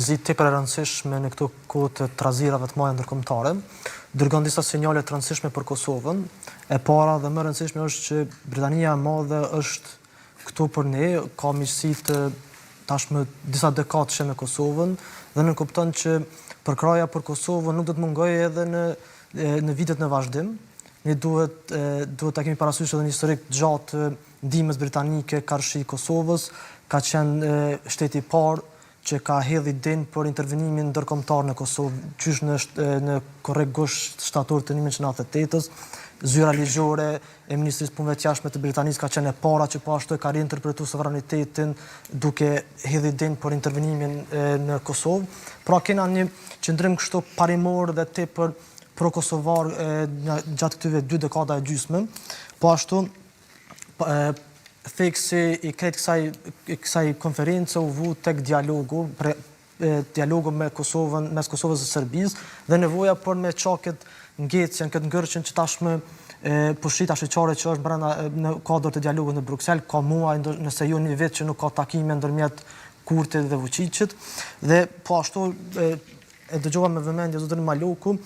tepër e rëndësishme në këto kohë të trazirave të mëdha ndërkombëtare, dërgon disa sinjale të rëndësishme për Kosovën. E para dhe më e rëndësishme është që Britania e Madhe është këtu për ne, ka miqësi të tashmë disa dekadëshe me Kosovën dhe nënkupton që përkraja për Kosovën nuk do të mungojë edhe në vitet në vazhdim. Ne duhet ta kemi parasysh edhe një historik gjatë të ndihmës britanike karshi Kosovës, ka qenë shteti i parë që ka hedhë idenë për intervenimin ndërkombëtar në Kosovë, qysh në korrekt gusht shtator të 1998-s. Zyra ligjore e Ministrisë Punëve të Jashtme të Britanisë ka qenë e para që po ashtu e ka reinterpretuar sovranitetin duke hedhë idenë për intervenimin në Kosovë. Pra kena një qëndrim kështu parimor dhe tepër pro-kosovar gjatë këtyre 2 dekada e gjysmë. Po ashtu theksi i kretë kësaj konference u vu tek dialogu mes Kosovës dhe Serbisë dhe nevoja për me çaket ngjecjen, këtë ngërçën që tashmë pushita shqiptare që është brenda në kuadër të dialogut në Bruksel, ka muaj nëse jo një vit që nuk ka takime ndërmjet Kurtit dhe Vučićit. Dhe po ashtu e dëgjova me vëmendje zotin Maloku,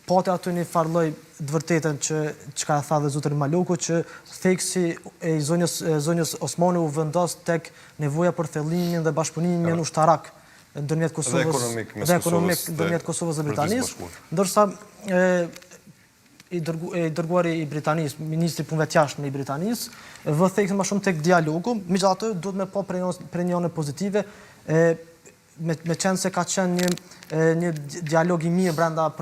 pati aty një farlloj të vërtetën që çka e tha dhe zotin Maloku, që theksi e zonjës Osmani u vendos tek nevoja për thellimin dhe bashkëpunimin ushtarak ndërmjet Kosovës dhe ekonomik ndërmjet Kosovës dhe Britanisë, ndërsa i dërguari i Britanisë, ministri punëve të jashtme i Britanisë, vë theksin më shumë tek dialogu, megjithatë duhet me pa prenjone pozitive, me qenë se ka qenë një dialog i mirë brenda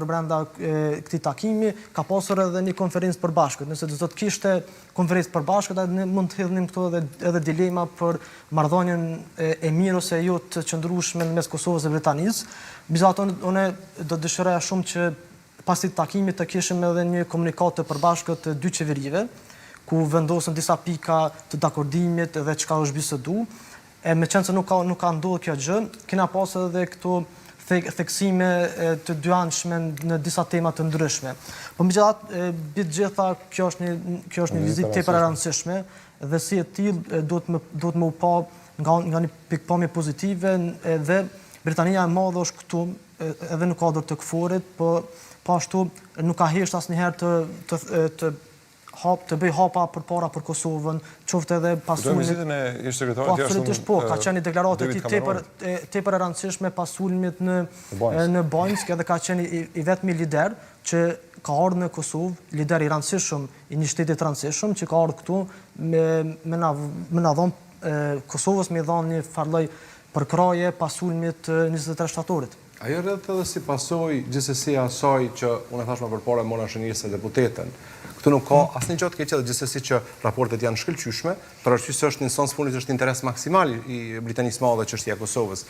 këtij takimi, ka pasur edhe një konferencë përbashkët. Nëse do të kishte konferencë përbashkët, ne mund të hedhnim këto edhe dilema për marrëdhënien e mirë ose jo të qëndrueshme mes Kosovës dhe Britanisë. Megjithatë, unë do dëshiroja shumë që pas këtij takimi të kishim edhe një komunikat të përbashkët të dy qeverive, ku vendosen disa pika të dakordimit dhe çka është bisedu. Me qenë se nuk ka ndodhur kjo gjë, kena pasur edhe këto theksime të dyanshme në disa tema të ndryshme. Po megjithatë, mbi të gjitha kjo është një vizitë tepër e rëndësishme dhe si e tillë duhet më u pa nga një pikpamje pozitive dhe Britania e Madhe është këtu edhe në kuadër të KFOR-it, po ashtu nuk ka hesht asnjëherë të bëj hapa përpara për Kosovën, qoftë edhe pasulmit. Po absolutisht po, ka qenë një deklaratë e tij tepër e rëndësishme pasulmit në Banjsk, edhe ka qenë i vetmi lider që ka ardhur në Kosovë, lider i rëndësishëm i një shteti të rëndësishëm që ka ardhur këtu me na dhënë Kosovës me dhënë një farlloj përkraje pasulmit 23 shtatorit. Ajo rreth edhe si pasojë gjithsesi asaj që unë thash më përpara mora shënjese deputetën. Këtu nuk ka asnjë gjë të keqe, gjithsesi që raportet janë shkëlqyeshme, por arsyesisht në sens fundit është interes maksimal i Britanisë Madhe çështja e Kosovës.